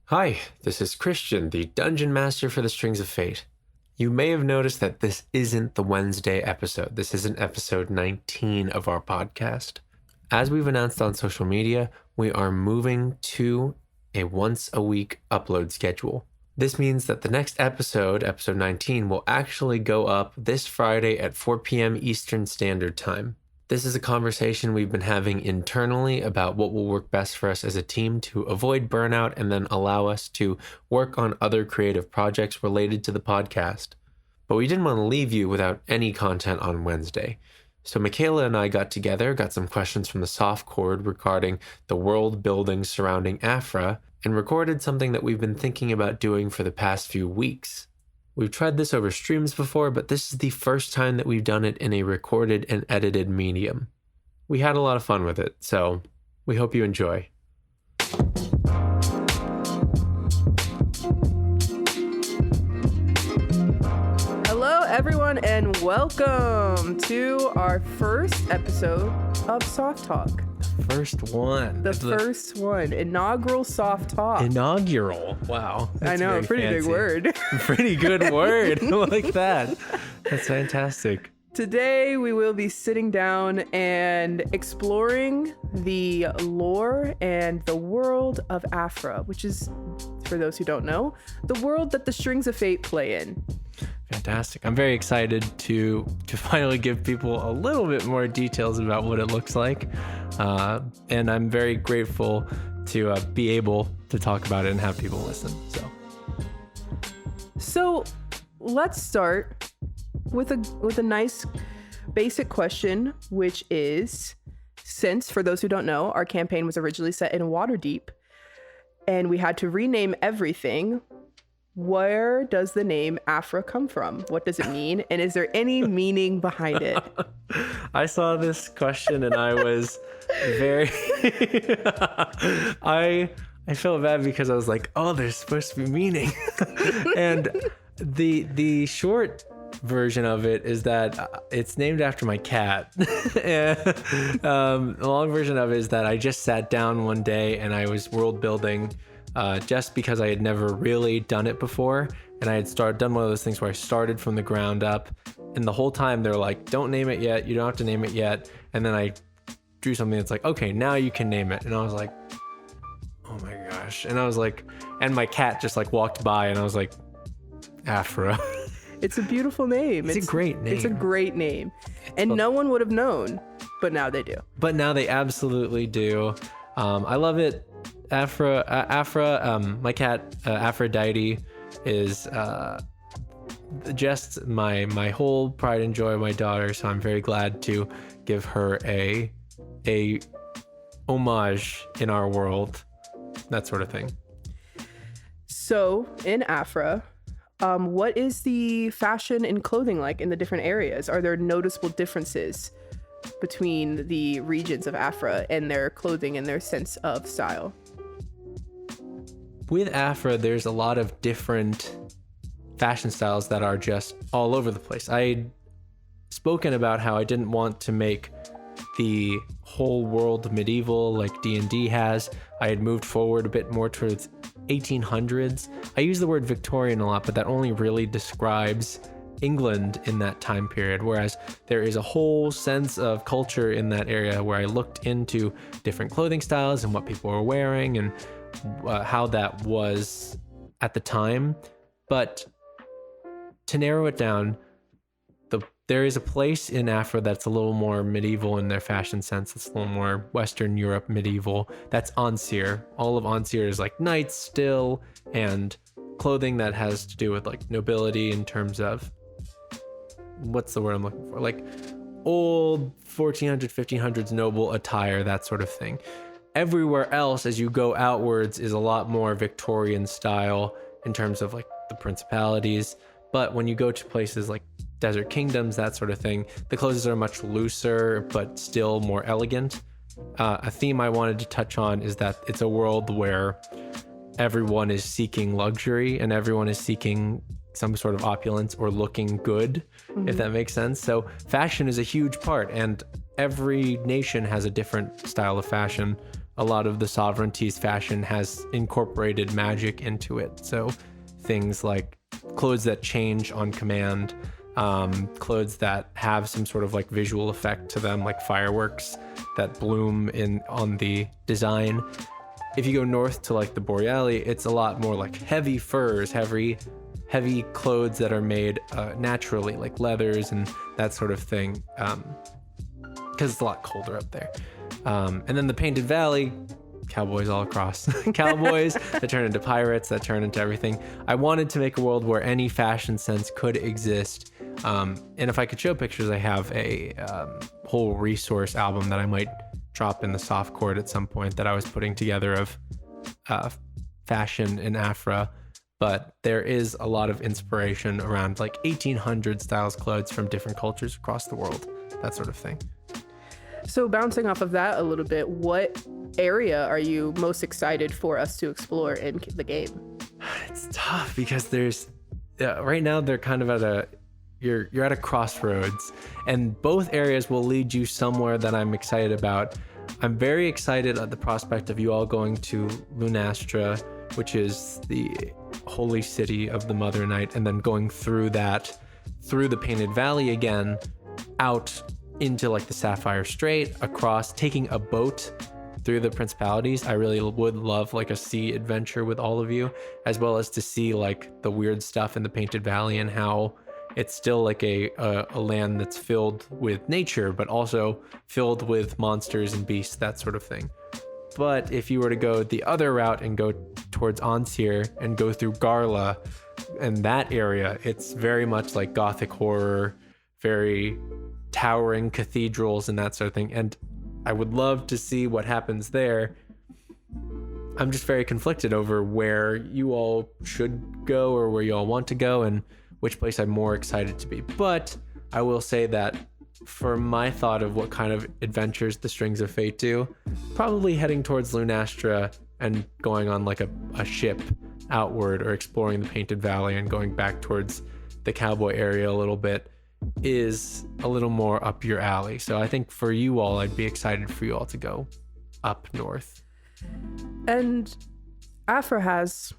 Hi, this is Christian, the Dungeon Master for the Strings of Fate. You may have noticed that this isn't the Wednesday episode. This isn't episode 19 of our podcast. As we've announced on social media, we are moving to a once-a-week upload schedule. This means that the next episode, episode 19, will actually go up this Friday at 4 p.m. Eastern Standard Time. This is a conversation we've been having internally about what will work best for us as a team to avoid burnout and then allow us to work on other creative projects related to the podcast. But we didn't want to leave you without any content on Wednesday. So Mikayla and I got together, got some questions from the SOFpod regarding the world building surrounding Aphra, and recorded something that we've been thinking about doing for the past few weeks. We've tried this over streams before, but this is the first time that we've done it in a recorded and edited medium. We had a lot of fun with it, so we hope you enjoy. Hello, everyone, and welcome to our first episode of SOFTalk. First one. The first one. Inaugural SOFTalk. Inaugural. Wow. I know, pretty fancy. big word. Pretty good word. I like that. That's fantastic. Today, we will be sitting down and exploring the lore and the world of Aphra, which is, for those who don't know, the world that the Strings of Fate play in. Fantastic. I'm very excited to finally give people a little bit more details about what it looks like. And I'm very grateful to be able to talk about it and have people listen. So let's start with a nice basic question, which is, since, for those who don't know, our campaign was originally set in Waterdeep and we had to rename everything, where does the name Aphra come from? What does it mean? And is there any meaning behind it? I saw this question and I was very... I felt bad because I was like, oh, there's supposed to be meaning. And the short version of it is that it's named after my cat. And the long version of it is that I just sat down one day and I was world building just because I had never really done it before. And I had done one of those things where I started from the ground up. And the whole time they're like, don't name it yet. You don't have to name it yet. And then I drew something that's like, okay, now you can name it. And I was like, oh my gosh. And I was like, and my cat just like walked by and I was like, Aphra. It's a beautiful name. It's a great name. It's a great name. And no one would have known, but now they do. But now they absolutely do. I love it. Aphra, my cat, Aphrodite, is just my whole pride and joy of my daughter. So I'm very glad to give her a homage in our world, that sort of thing. So in Aphra, what is the fashion and clothing like in the different areas? Are there noticeable differences between the regions of Aphra and their clothing and their sense of style? With Aphra, there's a lot of different fashion styles that are just all over the place. I'd spoken about how I didn't want to make the whole world medieval like D&D has. I had moved forward a bit more towards 1800s. I use the word Victorian a lot, but that only really describes England in that time period, whereas there is a whole sense of culture in that area where I looked into different clothing styles and what people were wearing and how that was at the time. But to narrow it down, there is a place in Aphra that's a little more medieval in their fashion sense. It's a little more Western Europe medieval. That's Ancir. All of Ancir is like knights still, and clothing that has to do with like nobility in terms of, what's the word I'm looking for? Like old 1400s, 1500s noble attire, that sort of thing. Everywhere else, as you go outwards, is a lot more Victorian style in terms of like the principalities. But when you go to places like desert kingdoms, that sort of thing, the clothes are much looser, but still more elegant. A theme I wanted to touch on is that it's a world where everyone is seeking luxury and everyone is seeking some sort of opulence or looking good, if that makes sense. So fashion is a huge part, and every nation has a different style of fashion. a lot of the sovereignty's fashion has incorporated magic into it. So things like clothes that change on command, clothes that have some sort of like visual effect to them, like fireworks that bloom on the design. If you go north to like the Boreali, it's a lot more like heavy furs, heavy clothes that are made naturally, like leathers and that sort of thing, because it's a lot colder up there. And then the Painted Valley, cowboys all across. Cowboys that turn into pirates, that turn into everything. I wanted to make a world where any fashion sense could exist. And if I could show pictures, I have a whole resource album that I might drop in the SOFpod at some point that I was putting together of fashion in Aphra. But there is a lot of inspiration around like 1800 styles clothes from different cultures across the world, that sort of thing. So bouncing off of that a little bit, what area are you most excited for us to explore in the game? It's tough because there's right now they're kind of you're at a crossroads, and both areas will lead you somewhere that I'm excited about. I'm very excited at the prospect of you all going to Lunastra, which is the holy city of the Mother Night, and then going through the Painted Valley again, out into like the Sapphire Strait, across, taking a boat through the principalities. I really would love like a sea adventure with all of you, as well as to see like the weird stuff in the Painted Valley and how it's still like a land that's filled with nature, but also filled with monsters and beasts, that sort of thing. But if you were to go the other route and go towards Ansir and go through Garla and that area, it's very much like Gothic horror, very towering cathedrals and that sort of thing. And I would love to see what happens there. I'm just very conflicted over where you all should go or where you all want to go and which place I'm more excited to be. But I will say that for my thought of what kind of adventures the Strings of Fate do, probably heading towards Lunastra and going on like a ship outward, or exploring the Painted Valley and going back towards the cowboy area a little bit, is a little more up your alley. So I think for you all, I'd be excited for you all to go up north. And Aphra has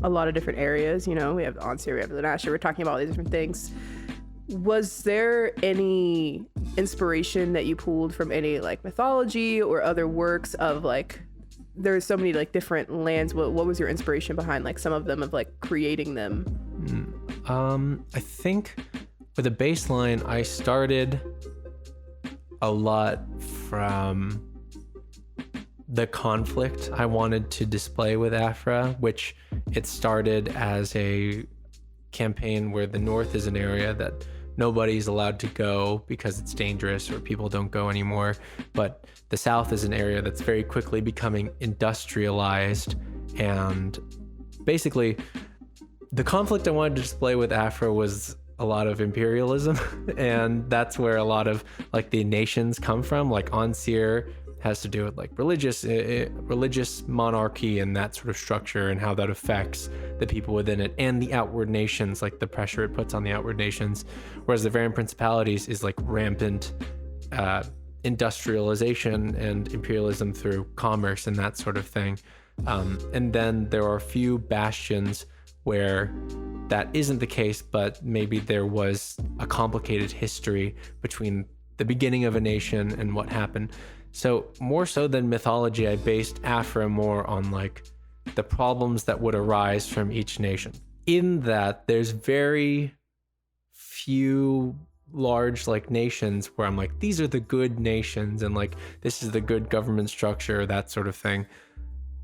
a lot of different areas. You know, we have Ansir, we have Lunastra, we're talking about all these different things. Was there any inspiration that you pulled from any like mythology or other works of like, there's so many like different lands. What was your inspiration behind like some of them, of like creating them? I think with a baseline, I started a lot from the conflict I wanted to display with Aphra, which it started as a campaign where the north is an area that nobody's allowed to go because it's dangerous or people don't go anymore, but the south is an area that's very quickly becoming industrialized. And basically the conflict I wanted to display with Aphra was a lot of imperialism, and that's where a lot of like the nations come from. Like Ansir has to do with like religious monarchy and that sort of structure and how that affects the people within it, and the outward nations, like the pressure it puts on the outward nations. Whereas the Varan Principalities is like rampant industrialization and imperialism through commerce and that sort of thing. And then there are a few bastions where that isn't the case, but maybe there was a complicated history between the beginning of a nation and what happened. So more so than mythology, I based Aphra more on like the problems that would arise from each nation. In that there's very few large like nations where I'm like, these are the good nations and like this is the good government structure, that sort of thing.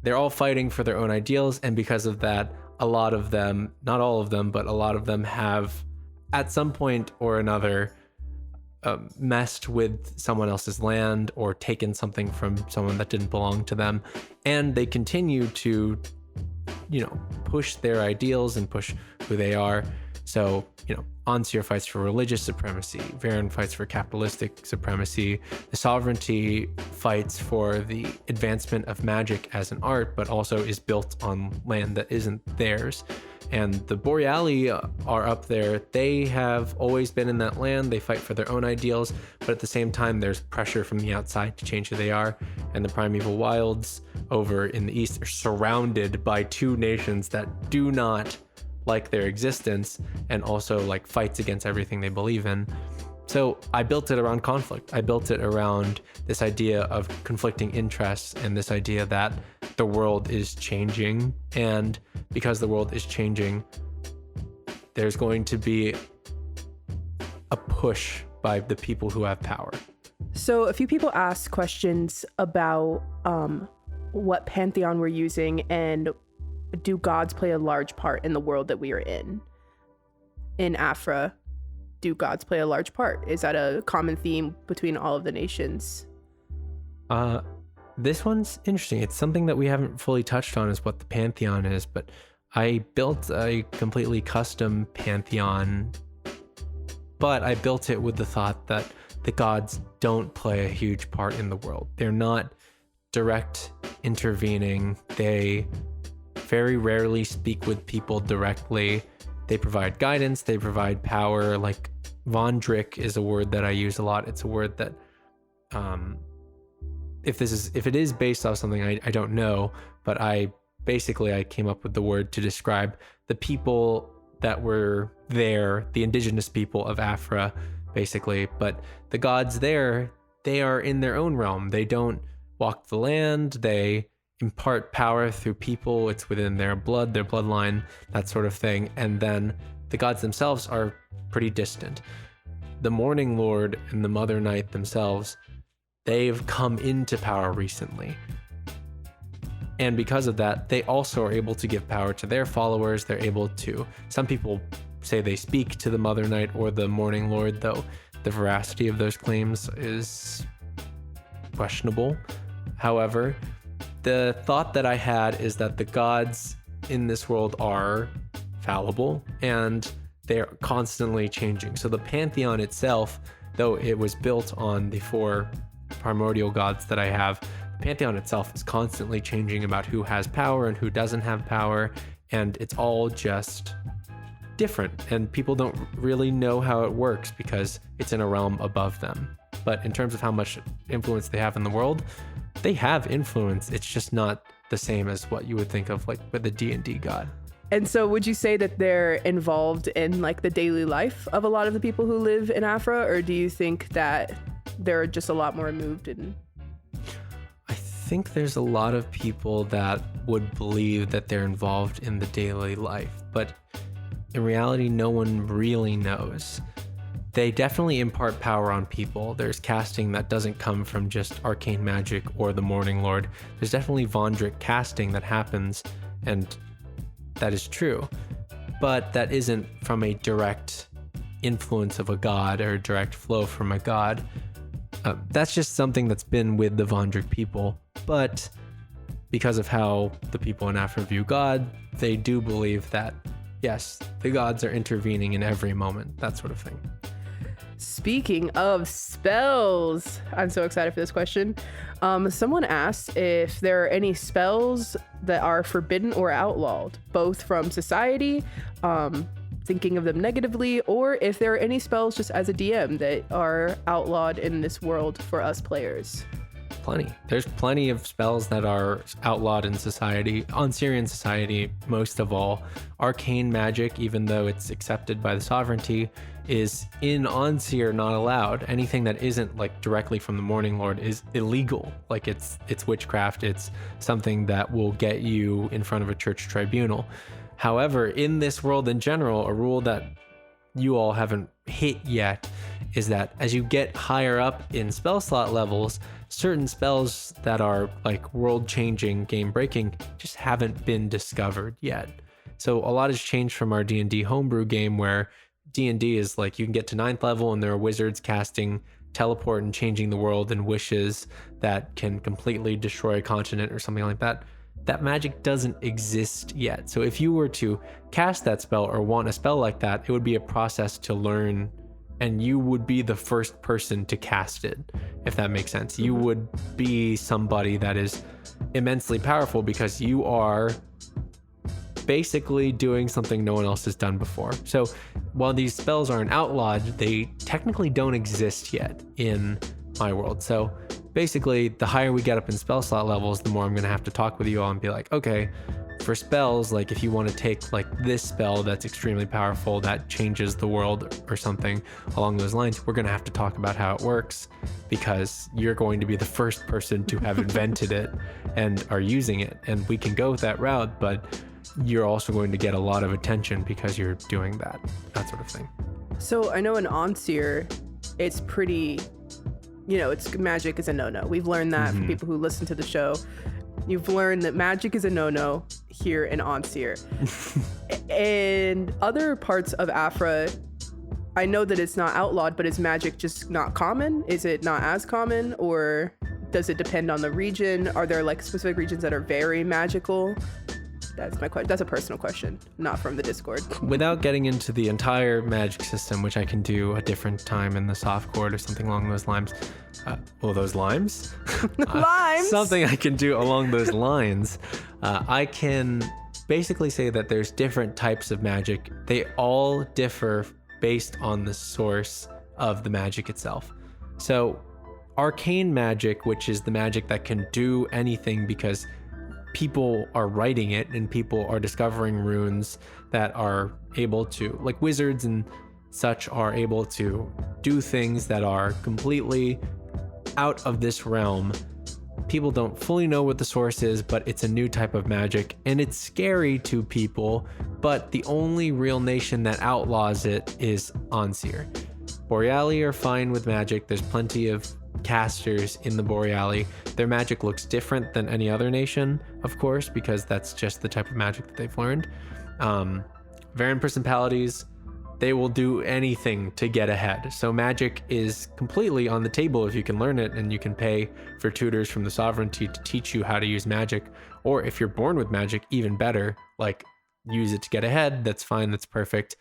They're all fighting for their own ideals, and because of that, a lot of them, not all of them, but a lot of them have at some point or another messed with someone else's land or taken something from someone that didn't belong to them, and they continue to, you know, push their ideals and push who they are. So, you know, Ansir fights for religious supremacy, Varan fights for capitalistic supremacy, the sovereignty fights for the advancement of magic as an art, but also is built on land that isn't theirs. And the Boreali are up there. They have always been in that land. They fight for their own ideals, but at the same time, there's pressure from the outside to change who they are. And the Primeval Wilds over in the east are surrounded by two nations that do not like their existence and also like fights against everything they believe in. So I built it around conflict. I built it around this idea of conflicting interests and this idea that the world is changing. And because the world is changing, there's going to be a push by the people who have power. So a few people asked questions about what pantheon we're using and do gods play a large part in the world that we are in? In Aphra, do gods play a large part? Is that a common theme between all of the nations? This one's interesting. It's something that we haven't fully touched on, is what the pantheon is, but I built a completely custom pantheon, but I built it with the thought that the gods don't play a huge part in the world. They're not direct intervening. They very rarely speak with people directly. They provide guidance, they provide power. Like Vondrick is a word that I use a lot. It's a word that if it is based off something, I don't know, but I came up with the word to describe the people that were there, the indigenous people of Aphra, basically. But the gods there, they are in their own realm. They don't walk the land. They impart power through people. It's within their blood, their bloodline, that sort of thing. And then the gods themselves are pretty distant. The Morning Lord and the Mother Night themselves, they've come into power recently. And because of that, they also are able to give power to their followers. They're able to, some people say they speak to the Mother Night or the Morning Lord, though the veracity of those claims is questionable. However, the thought that I had is that the gods in this world are fallible and they're constantly changing. So the pantheon itself, though it was built on the 4 primordial gods that I have, the pantheon itself is constantly changing about who has power and who doesn't have power, and it's all just different, and people don't really know how it works because it's in a realm above them. But in terms of how much influence they have in the world, they have influence. It's just not the same as what you would think of like with a D&D god. And so would you say that they're involved in like the daily life of a lot of the people who live in Aphra, or do you think that they're just a lot more removed? I think there's a lot of people that would believe that they're involved in the daily life, but in reality, no one really knows. They definitely impart power on people. There's casting that doesn't come from just arcane magic or the Morning Lord. There's definitely Vondrick casting that happens, and that is true. But that isn't from a direct influence of a god or a direct flow from a god. That's just something that's been with the Vondrick people. But because of how the people in Aphra view God, they do believe that, yes, the gods are intervening in every moment, that sort of thing. Speaking of spells, I'm so excited for this question. Someone asked if there are any spells that are forbidden or outlawed, both from society, thinking of them negatively, or if there are any spells just as a DM that are outlawed in this world for us players. Plenty. There's plenty of spells that are outlawed in society, on Syrian society, most of all. Arcane magic, even though it's accepted by the sovereignty, is in Onseer not allowed. Anything that isn't like directly from the Morning Lord is illegal. Like it's witchcraft. It's something that will get you in front of a church tribunal. However, in this world in general, a rule that you all haven't hit yet is that as you get higher up in spell slot levels, certain spells that are like world-changing, game-breaking just haven't been discovered yet. So a lot has changed from our D&D homebrew game, where D&D is like you can get to 9th level and there are wizards casting teleport and changing the world and wishes that can completely destroy a continent or something like that. That magic doesn't exist yet. So if you were to cast that spell or want a spell like that, it would be a process to learn, and you would be the first person to cast it, if that makes sense. You would be somebody that is immensely powerful because you are basically doing something no one else has done before. So while these spells aren't outlawed, they technically don't exist yet in my world. So basically, the higher we get up in spell slot levels, the more I'm going to have to talk with you all and be like, okay, for spells, like if you want to take like this spell that's extremely powerful that changes the world or something along those lines, we're going to have to talk about how it works, because you're going to be the first person to have invented it and are using it, and we can go with that route, but you're also going to get a lot of attention because you're doing that sort of thing. So I know in Onseer, it's pretty, it's magic is a no-no. We've learned that from people who listen to the show. You've learned that magic is a no-no here in Onseer. And other parts of Aphra, I know that it's not outlawed, but is magic just not common? Is it not as common, or does it depend on the region? Are there like specific regions that are very magical? That's my question. That's a personal question, not from the Discord. Without getting into the entire magic system, which I can do a different time in the SOFpod or something along those lines. Those limes? Limes? Something I can do along those lines. I can basically say that there's different types of magic. They all differ based on the source of the magic itself. So arcane magic, which is the magic that can do anything because people are writing it and people are discovering runes that are able to, like wizards and such, are able to do things that are completely out of this realm. People don't fully know what the source is, but it's a new type of magic and it's scary to people, but the only real nation that outlaws it is Onseer. Boreali are fine with magic. There's plenty of casters in the Boreali. Their magic looks different than any other nation, of course, because that's just the type of magic that they've learned. Varan Principalities, they will do anything to get ahead. So magic is completely on the table if you can learn it, and you can pay for tutors from the sovereignty to teach you how to use magic. Or if you're born with magic, even better, like use it to get ahead. That's fine, that's perfect.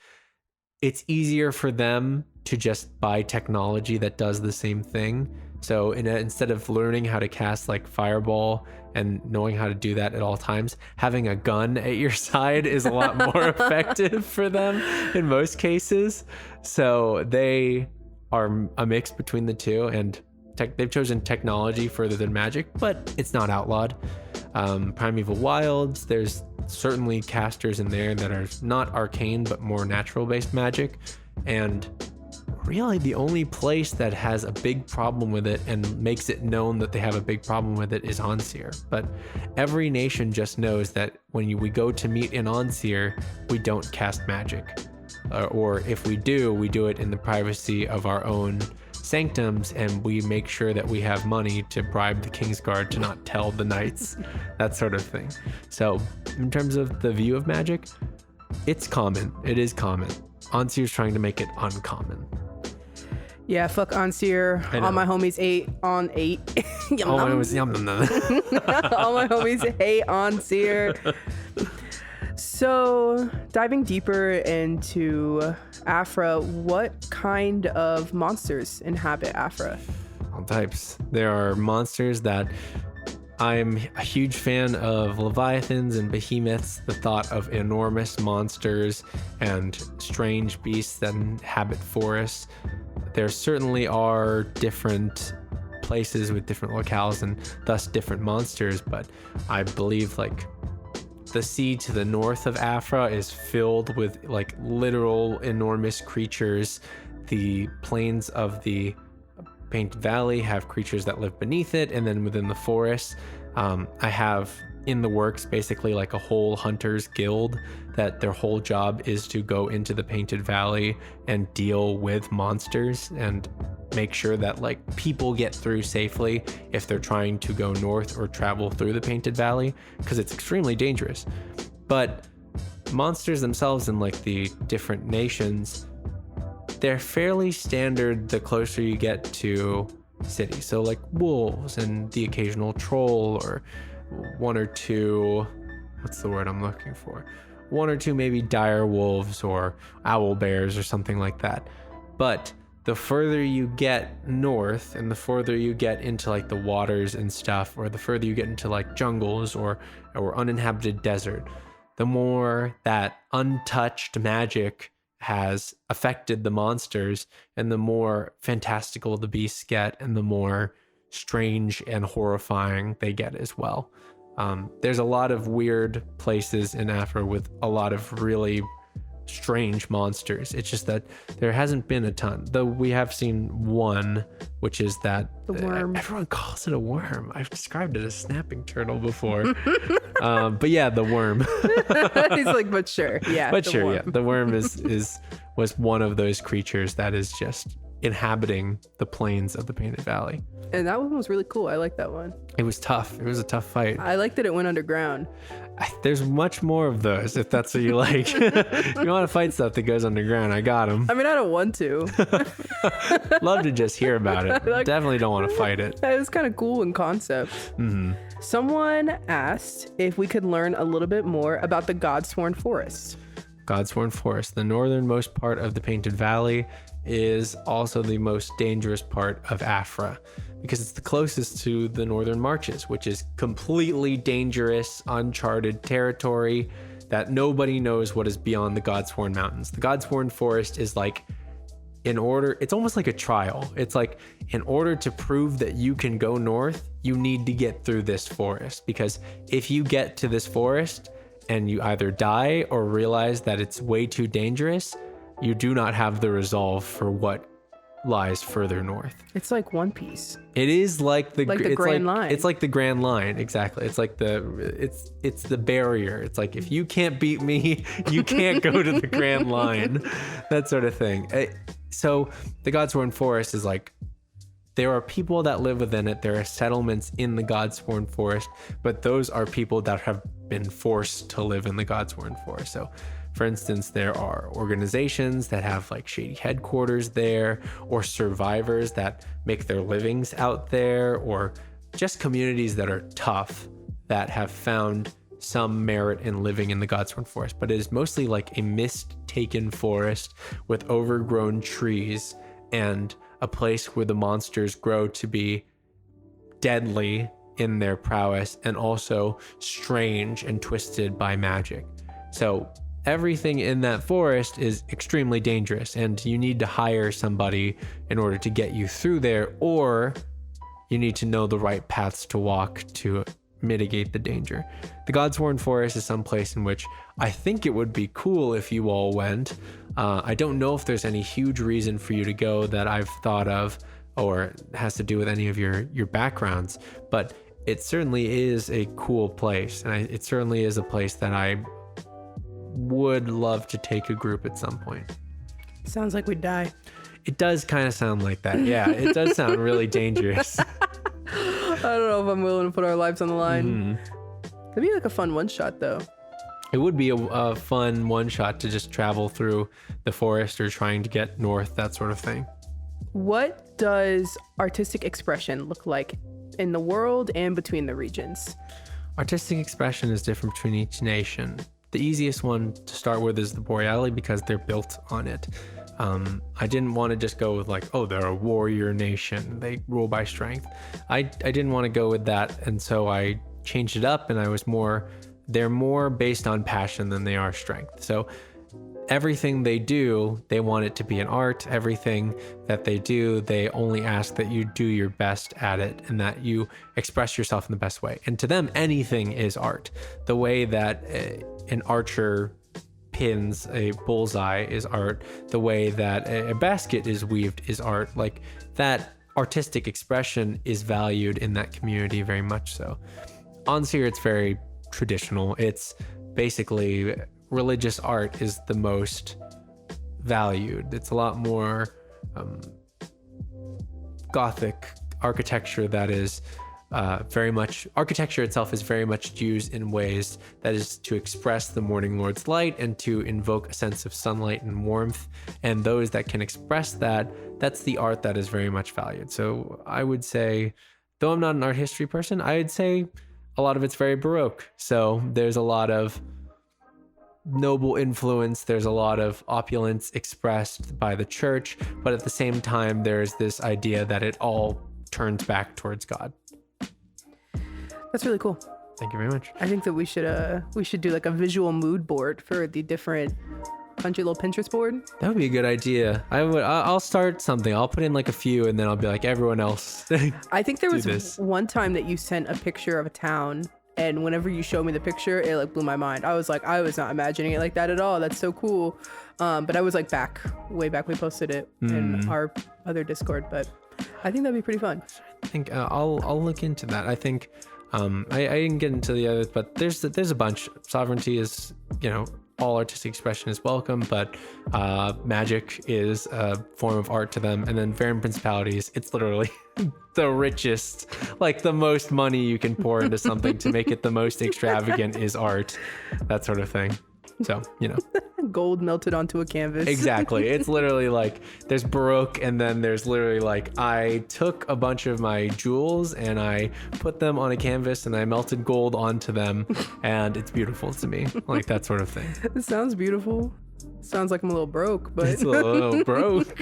It's easier for them to just buy technology that does the same thing. So instead of learning how to cast like Fireball and knowing how to do that at all times, having a gun at your side is a lot more effective for them in most cases. So they are a mix between the two, and they've chosen technology further than magic, but it's not outlawed. Primeval Wilds, there's certainly casters in there that are not arcane but more natural based magic, and really the only place that has a big problem with it and makes it known that they have a big problem with it is Onseer. But every nation just knows that when we go to meet in Onseer, we don't cast magic, or if we do it in the privacy of our own sanctums, and we make sure that we have money to bribe the Kingsguard to not tell the knights, that sort of thing. So in terms of the view of magic, it's common. It is common. Onseer's trying to make it uncommon. Yeah, fuck Onseer. All my homies ate on 8. All my homies hate Onseer. So, diving deeper into Aphra, what kind of monsters inhabit Aphra? All types. There are monsters that I'm a huge fan of, leviathans and behemoths, the thought of enormous monsters and strange beasts that inhabit forests. There certainly are different places with different locales and thus different monsters, but I believe like the sea to the north of Aphra is filled with like literal enormous creatures. The plains of the Painted Valley have creatures that live beneath it, and then within the forest, I have in the works basically like a whole hunters guild that their whole job is to go into the Painted Valley and deal with monsters and make sure that like people get through safely if they're trying to go north or travel through the Painted Valley, because it's extremely dangerous. But monsters themselves in like the different nations, they're fairly standard the closer you get to cities. So like wolves and the occasional troll, or one or two, what's the word I'm looking for? One or two maybe dire wolves or owl bears or something like that. But the further you get north and the further you get into like the waters and stuff, or the further you get into like jungles or uninhabited desert, the more that untouched magic has affected the monsters, and the more fantastical the beasts get, and the more strange and horrifying they get as well. There's a lot of weird places in Aphra with a lot of really strange monsters. It's just that there hasn't been a ton, though we have seen one, which is that the worm. Everyone calls it a worm. I've described it as snapping turtle before. But yeah, the worm. He's like, but sure, yeah. But sure, yeah. The worm was one of those creatures that is just inhabiting the plains of the Painted Valley. And that one was really cool. I like that one. It was tough. It was a tough fight. I like that it went underground. There's much more of those, if that's what you like. If you want to fight stuff that goes underground, I got them. I mean, I don't want to. Love to just hear about it. Definitely don't want to fight it. It was kind of cool in concept. Mm-hmm. Someone asked if we could learn a little bit more about the Godsworn Forest. Godsworn Forest, the northernmost part of the Painted Valley, is also the most dangerous part of Aphra, because it's the closest to the Northern Marches, which is completely dangerous, uncharted territory that nobody knows what is beyond the Godsworn Mountains. The Godsworn Forest is like, it's almost like a trial. It's like, in order to prove that you can go north, you need to get through this forest, because if you get to this forest and you either die or realize that it's way too dangerous, you do not have the resolve for what lies further north. It's like One Piece. It is like the Grand Line. It's like the Grand Line, exactly. It's like it's the barrier. It's like, if you can't beat me, you can't go to the Grand Line. That sort of thing. So the Godsworn Forest is like, there are people that live within it. There are settlements in the Godsworn Forest, but those are people that have been forced to live in the Godsworn Forest. So, for instance, there are organizations that have like shady headquarters there, or survivors that make their livings out there, or just communities that are tough that have found some merit in living in the Godsworn Forest. But it is mostly like a mist-taken forest with overgrown trees and a place where the monsters grow to be deadly in their prowess and also strange and twisted by magic. So everything in that forest is extremely dangerous, and you need to hire somebody in order to get you through there, or you need to know the right paths to walk to mitigate the danger. The Godsworn Forest is some place in which I think it would be cool if you all went. I don't know if there's any huge reason for you to go that I've thought of, or has to do with any of your backgrounds, but it certainly is a cool place, and it certainly is a place that I would love to take a group at some point. Sounds like we'd die. It does kind of sound like that. Yeah, it does sound really dangerous. I don't know if I'm willing to put our lives on the line. That'd be like a fun one-shot, though. It would be a fun one-shot to just travel through the forest or trying to get north, that sort of thing. What does artistic expression look like in the world and between the regions? Artistic expression is different between each nation. The easiest one to start with is the Boreali, because they're built on it. I didn't want to just go with like, oh, they're a warrior nation, they rule by strength. I didn't want to go with that, and so I changed it up, and they're more based on passion than they are strength. So everything they do, they want it to be an art. Everything that they do, they only ask that you do your best at it and that you express yourself in the best way. And to them, anything is art. The way that an archer pins a bullseye is art. The way that a basket is weaved is art. Like, that artistic expression is valued in that community very much so. On Seer, it's very traditional. It's basically religious art is the most valued. It's a lot more Gothic architecture that is very much, architecture itself is very much used in ways that is to express the Morning Lord's light and to invoke a sense of sunlight and warmth. And those that can express that, that's the art that is very much valued. So I would say, though I'm not an art history person, I'd say a lot of it's very Baroque. So there's a lot of noble influence, there's a lot of opulence expressed by the church, but at the same time, there's this idea that it all turns back towards God. That's really cool. Thank you very much. I think that we should do like a visual mood board for the different country, little Pinterest board. That would be a good idea. I'll start something. I'll put in like a few, and then I'll be like, everyone else. I think there was this. one time that you sent a picture of a town, and whenever you showed me the picture, it like blew my mind. I was like, I was not imagining it like that at all. That's so cool. But I was like way back we posted it in our other Discord, but I think that'd be pretty fun. I think I'll look into that. I think I didn't get into the others, but there's a bunch. Sovereignty is, all artistic expression is welcome, but magic is a form of art to them. And then varying principalities, it's literally the richest, like the most money you can pour into something to make it the most extravagant is art, that sort of thing. So, Gold melted onto a canvas. Exactly. It's literally like there's Baroque, and then there's literally like I took a bunch of my jewels and I put them on a canvas and I melted gold onto them, and it's beautiful to me, like that sort of thing. It sounds beautiful. Sounds like I'm a little broke, but it's a little broke.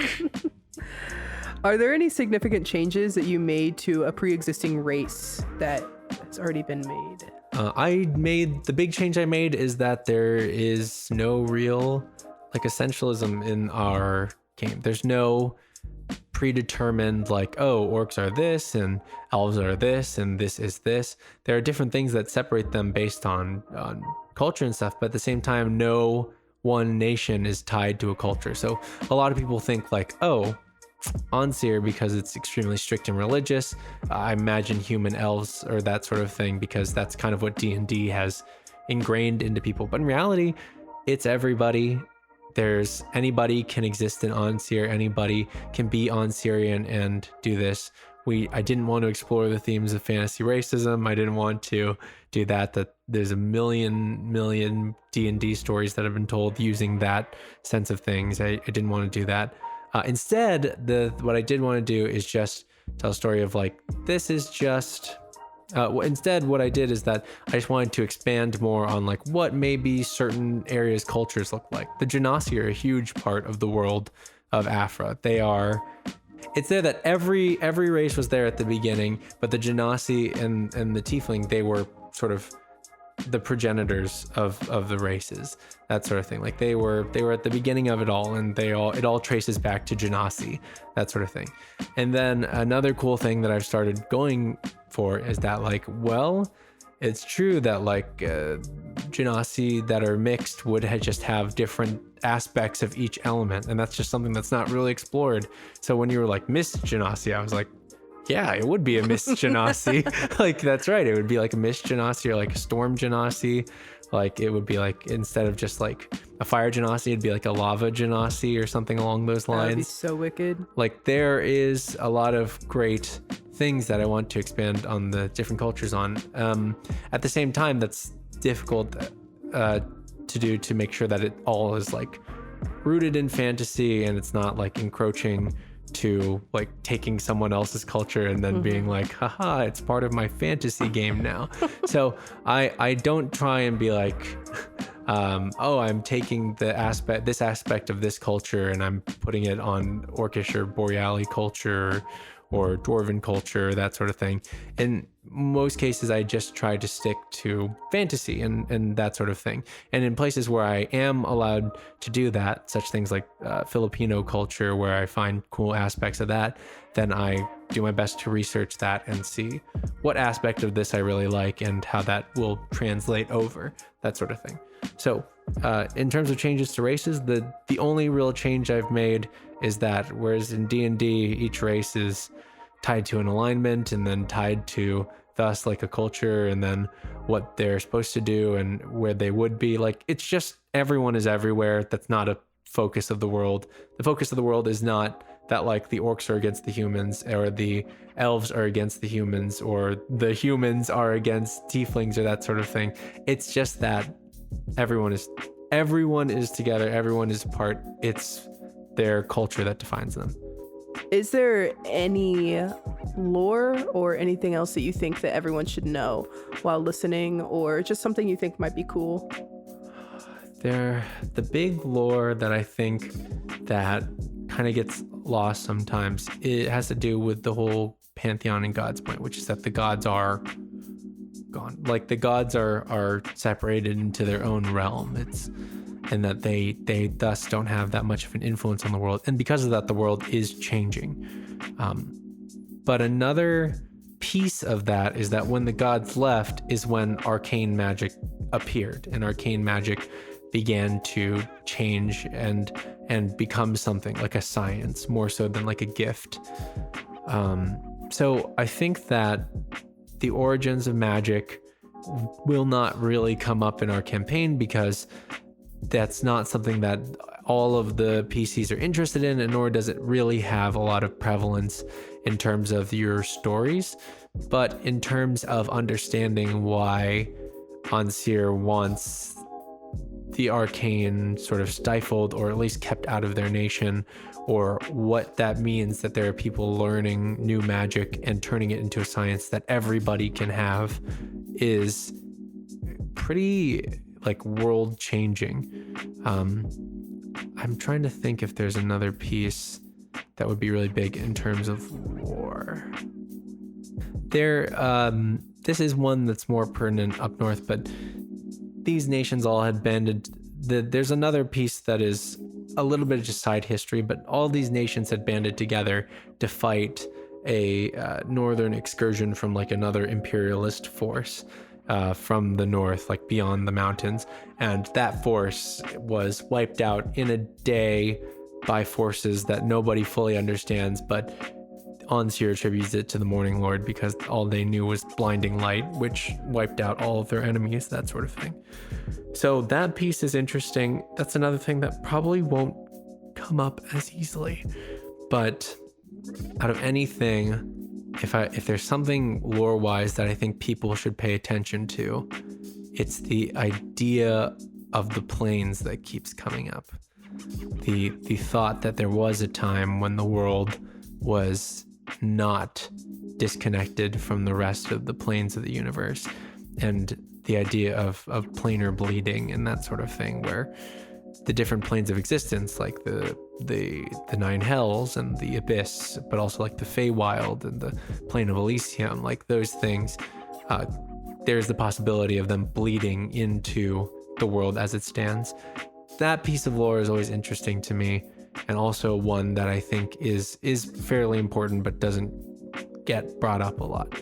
Are there any significant changes that you made to a pre-existing race that has already been made? The big change I made is that there is no real like essentialism in our game. There's no predetermined like, oh, orcs are this and elves are this and this is this. There are different things that separate them based on culture and stuff, but at the same time, no one nation is tied to a culture. So a lot of people think like, oh, Aunseer because it's extremely strict and religious. I imagine human elves or that sort of thing because that's kind of what D&D has ingrained into people. But in reality, it's everybody. There's anybody can exist in Aunseer. Anybody can be Aunseerian and do this. I didn't want to explore the themes of fantasy racism. I didn't want to do that there's a million D&D stories that have been told using that sense of things. I didn't want to do that. Instead, what I did want to do is just tell a story of like, this is just, instead what I did is that I just wanted to expand more on like what maybe certain areas cultures look like. The Genasi are a huge part of the world of Aphra. It's there that every race was there at the beginning, but the Genasi and the Tiefling, they were sort of the progenitors of the races, that sort of thing. Like they were at the beginning of it all, and it all traces back to Genasi, that sort of thing. And then another cool thing that I've started going for is that like, well, it's true that like Genasi that are mixed would just have different aspects of each element, and that's just something that's not really explored. So when you were like Mist Genasi, I was like, yeah, it would be a Mist Genasi. Like, that's right. It would be like a Mist Genasi or like a Storm Genasi. Like, it would be like, instead of just like a Fire Genasi, it'd be like a Lava Genasi or something along those lines. That'd be so wicked. Like, there is a lot of great things that I want to expand on the different cultures on. At the same time, that's difficult to do, to make sure that it all is like rooted in fantasy and it's not like encroaching to like taking someone else's culture and then being like, haha, it's part of my fantasy game now. So I don't try and be like, I'm taking this aspect of this culture and I'm putting it on Orcish or Boreali culture or Dwarven culture, that sort of thing. In most cases, I just try to stick to fantasy and that sort of thing. And in places where I am allowed to do that, such things like Filipino culture, where I find cool aspects of that, then I do my best to research that and see what aspect of this I really like and how that will translate over, that sort of thing. So in terms of changes to races, the only real change I've made is that whereas in D&D, each race is tied to an alignment and then tied to thus like a culture and then what they're supposed to do and where they would be, like, it's just everyone is everywhere. That's not a focus of the world. The focus of the world is not that like the orcs are against the humans or the elves are against the humans or the humans are against tieflings or that sort of thing. It's just that everyone is together, everyone is a part. It's their culture that defines them. Is there any lore or anything else that you think that everyone should know while listening, or just something you think might be cool? The big lore that I think that kind of gets lost sometimes, it has to do with the whole pantheon and gods point, which is that the gods are gone. Like the gods are separated into their own realm. And that they thus don't have that much of an influence on the world. And because of that, the world is changing. But another piece of that is that when the gods left is when arcane magic appeared, and arcane magic began to change and become something like a science more so than like a gift. So I think that the origins of magic will not really come up in our campaign because that's not something that all of the PCs are interested in, and nor does it really have a lot of prevalence in terms of your stories. But in terms of understanding why Ancir wants the arcane sort of stifled or at least kept out of their nation, or what that means that there are people learning new magic and turning it into a science that everybody can have, is pretty like world changing. I'm trying to think if there's another piece that would be really big in terms of war. This is one that's more pertinent up north, but these nations all had banded. There's another piece that is a little bit of just side history, but all these nations had banded together to fight a northern excursion from like another imperialist force from the north, like beyond the mountains. And that force was wiped out in a day by forces that nobody fully understands, but Ancir attributes it to the Morning Lord because all they knew was blinding light, which wiped out all of their enemies, that sort of thing. So that piece is interesting. That's another thing that probably won't come up as easily. But out of anything, if there's something lore-wise that I think people should pay attention to, it's the idea of the planes that keeps coming up. The thought that there was a time when the world was not disconnected from the rest of the planes of the universe, and the idea of planar bleeding and that sort of thing, where the different planes of existence, like the nine hells and the abyss, but also like the Feywild and the plane of Elysium, like those things, there's the possibility of them bleeding into the world as it stands. That piece of lore is always interesting to me, and also one that I think is fairly important but doesn't get brought up a lot.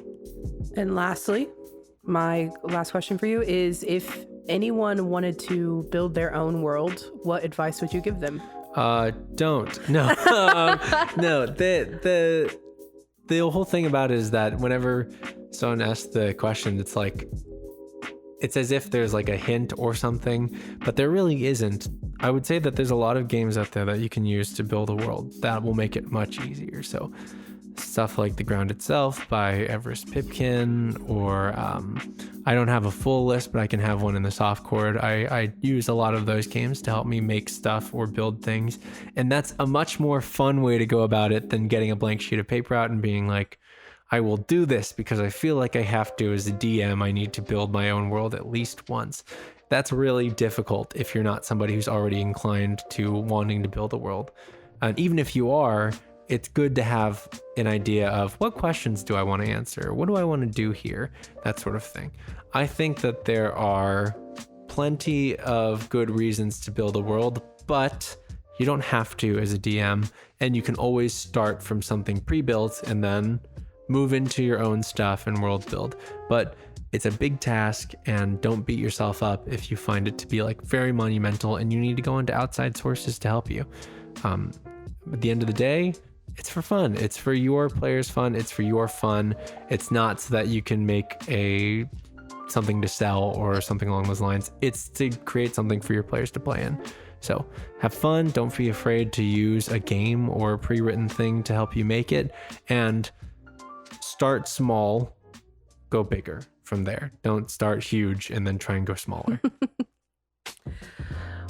And lastly, my last question for you is, if anyone wanted to build their own world, what advice would you give them? Don't. No. No. The whole thing about it is that whenever someone asks the question, it's like, it's as if there's like a hint or something, but there really isn't. I would say that there's a lot of games out there that you can use to build a world that will make it much easier. So stuff like The Ground Itself by Everest Pipkin, or I don't have a full list, but I can have one in the SOFpod. I use a lot of those games to help me make stuff or build things, and that's a much more fun way to go about it than getting a blank sheet of paper out and being like, I will do this because I feel like I have to. As a DM, I need to build my own world at least once. That's really difficult if you're not somebody who's already inclined to wanting to build a world. And even if you are, it's good to have an idea of, what questions do I want to answer? What do I want to do here? That sort of thing. I think that there are plenty of good reasons to build a world, but you don't have to as a DM, and you can always start from something pre-built and then move into your own stuff and world build. But it's a big task, and don't beat yourself up if you find it to be like very monumental and you need to go into outside sources to help you. At the end of the day, it's for fun. It's for your players' fun. It's for your fun. It's not so that you can make something to sell or something along those lines. It's to create something for your players to play in. So have fun. Don't be afraid to use a game or a pre-written thing to help you make it, and start small, go bigger from there. Don't start huge and then try and go smaller.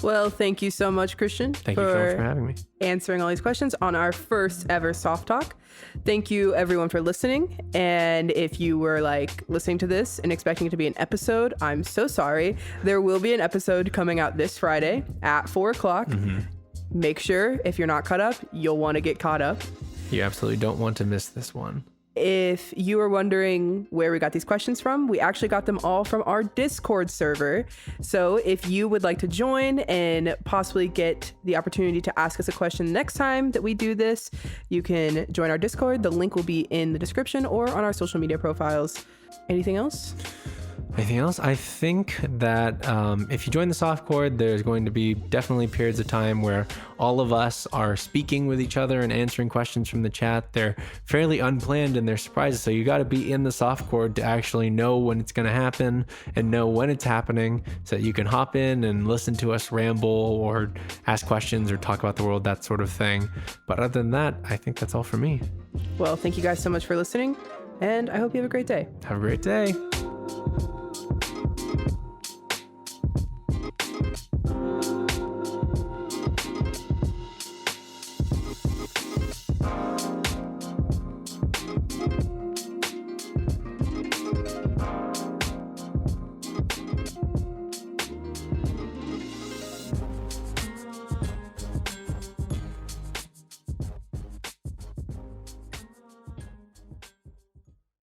Well, thank you so much, Christian. Thank you so much for having me. Answering all these questions on our first ever SOFTalk. Thank you everyone for listening. And if you were like listening to this and expecting it to be an episode, I'm so sorry. There will be an episode coming out this Friday at 4:00. Mm-hmm. Make sure if you're not caught up, you'll want to get caught up. You absolutely don't want to miss this one. If you are wondering where we got these questions from, we actually got them all from our Discord server. So if you would like to join and possibly get the opportunity to ask us a question next time that we do this, you can join our Discord. The link will be in the description or on our social media profiles. Anything else? Anything else? I think that if you join the SOFpod, there's going to be definitely periods of time where all of us are speaking with each other and answering questions from the chat. They're fairly unplanned and they're surprises. So you got to be in the SOFpod to actually know when it's going to happen and know when it's happening so that you can hop in and listen to us ramble or ask questions or talk about the world, that sort of thing. But other than that, I think that's all for me. Well, thank you guys so much for listening, and I hope you have a great day. Have a great day.